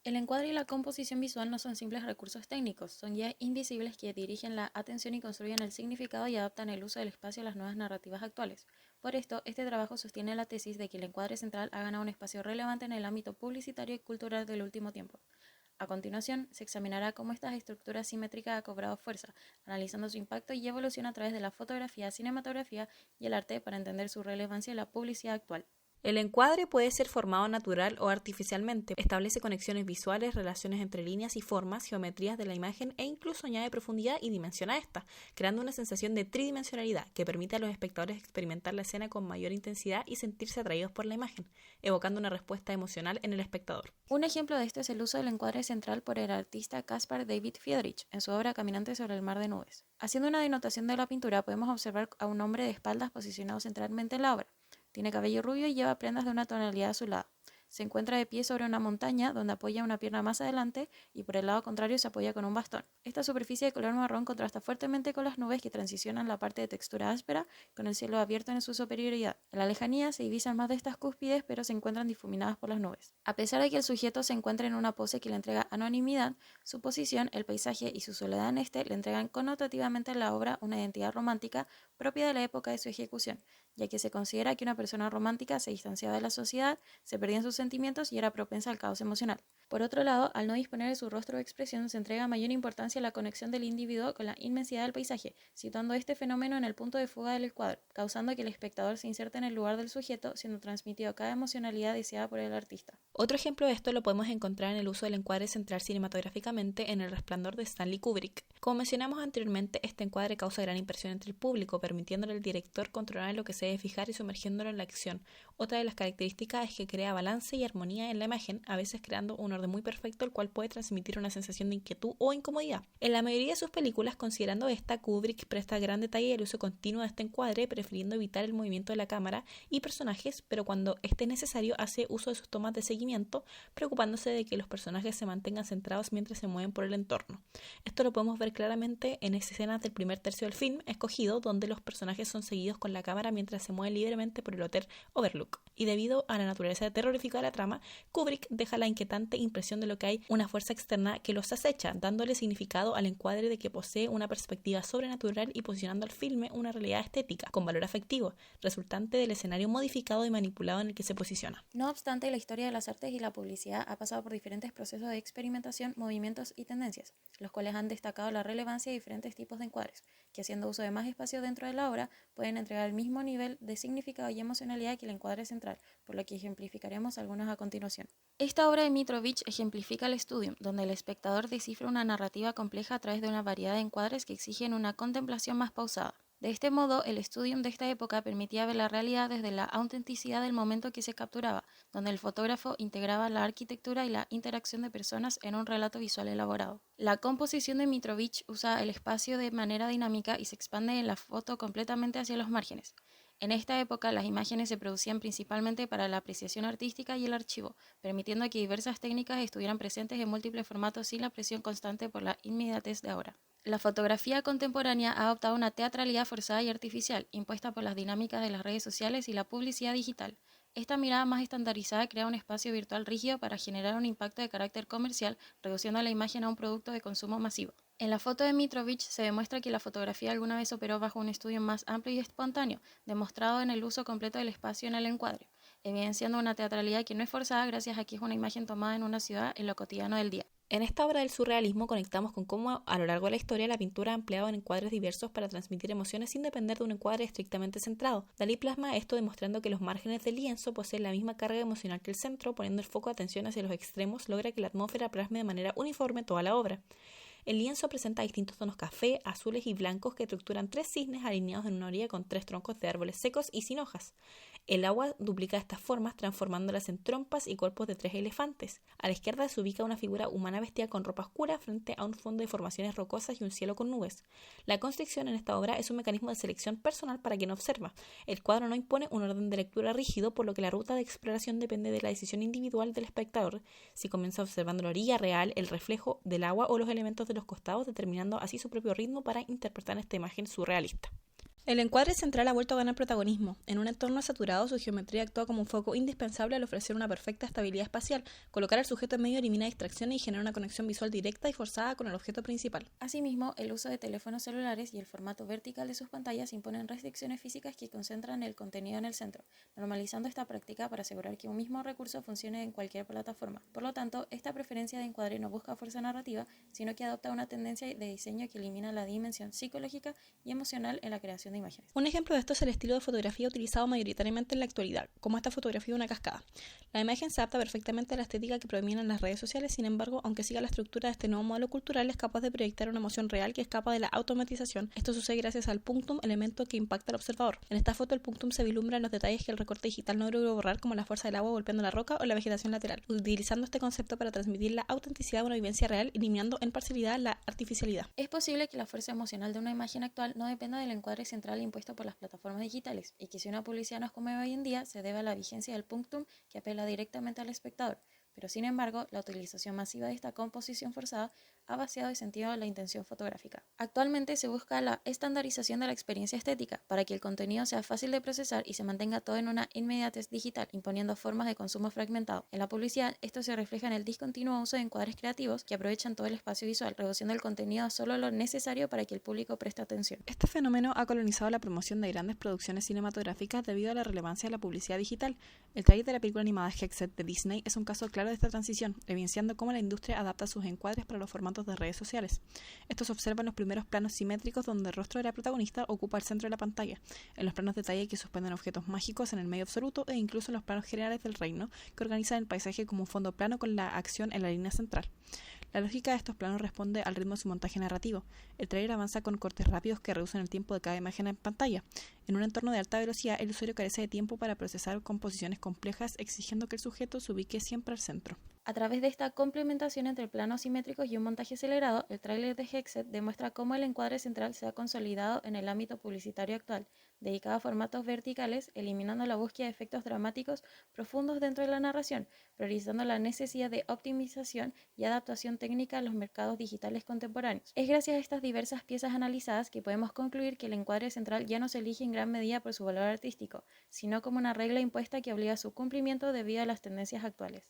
El encuadre y la composición visual no son simples recursos técnicos, son guías invisibles que dirigen la atención y construyen el significado y adaptan el uso del espacio a las nuevas narrativas actuales. Por esto, este trabajo sostiene la tesis de que el encuadre central ha ganado un espacio relevante en el ámbito publicitario y cultural del último tiempo. A continuación, se examinará cómo esta estructura simétrica ha cobrado fuerza, analizando su impacto y evolución a través de la fotografía, cinematografía y el arte para entender su relevancia en la publicidad actual. El encuadre puede ser formado natural o artificialmente. Establece conexiones visuales, relaciones entre líneas y formas, geometrías de la imagen e incluso añade profundidad y dimensión a esta, creando una sensación de tridimensionalidad que permite a los espectadores experimentar la escena con mayor intensidad y sentirse atraídos por la imagen, evocando una respuesta emocional en el espectador. Un ejemplo de esto es el uso del encuadre central por el artista Caspar David Friedrich en su obra Caminante sobre el mar de nubes. Haciendo una denotación de la pintura podemos observar a un hombre de espaldas posicionado centralmente en la obra. Tiene cabello rubio y lleva prendas de una tonalidad azulada. Se encuentra de pie sobre una montaña donde apoya una pierna más adelante y por el lado contrario se apoya con un bastón. Esta superficie de color marrón contrasta fuertemente con las nubes que transicionan la parte de textura áspera con el cielo abierto en su superioridad. En la lejanía se divisan más de estas cúspides pero se encuentran difuminadas por las nubes. A pesar de que el sujeto se encuentra en una pose que le entrega anonimidad, su posición, el paisaje y su soledad en este le entregan connotativamente a la obra una identidad romántica propia de la época de su ejecución, ya que se considera que una persona romántica se distanciaba de la sociedad, se perdía en sus sentimientos y era propensa al caos emocional. Por otro lado, al no disponer de su rostro de expresión, se entrega mayor importancia a la conexión del individuo con la inmensidad del paisaje, situando este fenómeno en el punto de fuga del cuadro, causando que el espectador se inserte en el lugar del sujeto, siendo transmitido cada emocionalidad deseada por el artista. Otro ejemplo de esto lo podemos encontrar en el uso del encuadre central cinematográficamente en El Resplandor de Stanley Kubrick. Como mencionamos anteriormente, este encuadre causa gran impresión entre el público, permitiéndole al director controlar en lo que se debe fijar y sumergiéndolo en la acción. Otra de las características es que crea balance y armonía en la imagen, a veces creando un orden muy perfecto, el cual puede transmitir una sensación de inquietud o incomodidad. En la mayoría de sus películas, considerando esta, Kubrick presta gran detalle al uso continuo de este encuadre, prefiriendo evitar el movimiento de la cámara y personajes, pero cuando este es necesario hace uso de sus tomas de seguimiento, preocupándose de que los personajes se mantengan centrados mientras se mueven por el entorno. Esto lo podemos ver claramente en escenas del primer tercio del film escogido, donde los personajes son seguidos con la cámara mientras se mueven libremente por el hotel Overlook. Y debido a la naturaleza terrorífica de la trama, Kubrick deja la inquietante impresión de lo que hay una fuerza externa que los acecha, dándole significado al encuadre de que posee una perspectiva sobrenatural y posicionando al filme una realidad estética, con valor afectivo, resultante del escenario modificado y manipulado en el que se posiciona. No obstante, la historia de las artes y la publicidad ha pasado por diferentes procesos de experimentación, movimientos y tendencias, los cuales han destacado la relevancia de diferentes tipos de encuadres, que haciendo uso de más espacio dentro de la obra, pueden entregar el mismo nivel de significado y emocionalidad que el encuadre central, por lo que ejemplificaremos algunos a continuación. Esta obra de Mitrovich ejemplifica el estudium, donde el espectador descifra una narrativa compleja a través de una variedad de encuadres que exigen una contemplación más pausada. De este modo, el estudium de esta época permitía ver la realidad desde la autenticidad del momento que se capturaba, donde el fotógrafo integraba la arquitectura y la interacción de personas en un relato visual elaborado. La composición de Mitrovich usa el espacio de manera dinámica y se expande en la foto completamente hacia los márgenes. En esta época, las imágenes se producían principalmente para la apreciación artística y el archivo, permitiendo que diversas técnicas estuvieran presentes en múltiples formatos sin la presión constante por la inmediatez de ahora. La fotografía contemporánea ha adoptado una teatralidad forzada y artificial, impuesta por las dinámicas de las redes sociales y la publicidad digital. Esta mirada más estandarizada crea un espacio virtual rígido para generar un impacto de carácter comercial, reduciendo la imagen a un producto de consumo masivo. En la foto de Mitrovich se demuestra que la fotografía alguna vez operó bajo un estudio más amplio y espontáneo, demostrado en el uso completo del espacio en el encuadre, evidenciando una teatralidad que no es forzada gracias a que es una imagen tomada en una ciudad en lo cotidiano del día. En esta obra del surrealismo conectamos con cómo a lo largo de la historia la pintura ha empleado en encuadres diversos para transmitir emociones sin depender de un encuadre estrictamente centrado. Dalí plasma esto demostrando que los márgenes del lienzo poseen la misma carga emocional que el centro, poniendo el foco de atención hacia los extremos, logra que la atmósfera plasme de manera uniforme toda la obra. El lienzo presenta distintos tonos café, azules y blancos que estructuran tres cisnes alineados en una orilla con tres troncos de árboles secos y sin hojas. El agua duplica estas formas, transformándolas en trompas y cuerpos de tres elefantes. A la izquierda se ubica una figura humana vestida con ropa oscura frente a un fondo de formaciones rocosas y un cielo con nubes. La construcción en esta obra es un mecanismo de selección personal para quien observa. El cuadro no impone un orden de lectura rígido, por lo que la ruta de exploración depende de la decisión individual del espectador, si comienza observando la orilla real, el reflejo del agua o los elementos de los costados, determinando así su propio ritmo para interpretar esta imagen surrealista. El encuadre central ha vuelto a ganar protagonismo. En un entorno saturado, su geometría actúa como un foco indispensable al ofrecer una perfecta estabilidad espacial. Colocar al sujeto en medio elimina distracciones y genera una conexión visual directa y forzada con el objeto principal. Asimismo, el uso de teléfonos celulares y el formato vertical de sus pantallas imponen restricciones físicas que concentran el contenido en el centro, normalizando esta práctica para asegurar que un mismo recurso funcione en cualquier plataforma. Por lo tanto, esta preferencia de encuadre no busca fuerza narrativa, sino que adopta una tendencia de diseño que elimina la dimensión psicológica y emocional en la creación de imágenes. Un ejemplo de esto es el estilo de fotografía utilizado mayoritariamente en la actualidad, como esta fotografía de una cascada. La imagen se adapta perfectamente a la estética que predomina en las redes sociales, sin embargo, aunque siga la estructura de este nuevo modelo cultural, es capaz de proyectar una emoción real que escapa de la automatización. Esto sucede gracias al punctum, elemento que impacta al observador. En esta foto el punctum se vislumbra en los detalles que el recorte digital no logró borrar, como la fuerza del agua golpeando la roca o la vegetación lateral, utilizando este concepto para transmitir la autenticidad de una vivencia real, eliminando en parcialidad la artificialidad. Es posible que la fuerza emocional de una imagen actual no dependa del encuadre central impuesto por las plataformas digitales, y que si una publicidad nos conmueve hoy en día se debe a la vigencia del punctum que apela directamente al espectador. Pero sin embargo, la utilización masiva de esta composición forzada ha vaciado de sentido la intención fotográfica. Actualmente se busca la estandarización de la experiencia estética para que el contenido sea fácil de procesar y se mantenga todo en una inmediatez digital, imponiendo formas de consumo fragmentado. En la publicidad, esto se refleja en el discontinuo uso de encuadres creativos que aprovechan todo el espacio visual, reduciendo el contenido a solo lo necesario para que el público preste atención. Este fenómeno ha colonizado la promoción de grandes producciones cinematográficas debido a la relevancia de la publicidad digital. El tráiler de la película animada Hexed de Disney es un caso claro de esta transición, evidenciando cómo la industria adapta sus encuadres para los formatos de redes sociales. Esto se observa en los primeros planos simétricos donde el rostro de la protagonista ocupa el centro de la pantalla, en los planos detalle que suspenden objetos mágicos en el medio absoluto e incluso en los planos generales del reino, que organizan el paisaje como un fondo plano con la acción en la línea central. La lógica de estos planos responde al ritmo de su montaje narrativo. El tráiler avanza con cortes rápidos que reducen el tiempo de cada imagen en pantalla. En un entorno de alta velocidad, el usuario carece de tiempo para procesar composiciones complejas, exigiendo que el sujeto se ubique siempre al centro. A través de esta complementación entre planos simétricos y un montaje acelerado, el tráiler de Hexed demuestra cómo el encuadre central se ha consolidado en el ámbito publicitario actual, dedicado a formatos verticales, eliminando la búsqueda de efectos dramáticos profundos dentro de la narración, priorizando la necesidad de optimización y adaptación técnica a los mercados digitales contemporáneos. Es gracias a estas diversas piezas analizadas que podemos concluir que el encuadre central ya no se elige en gran medida por su valor artístico, sino como una regla impuesta que obliga a su cumplimiento debido a las tendencias actuales.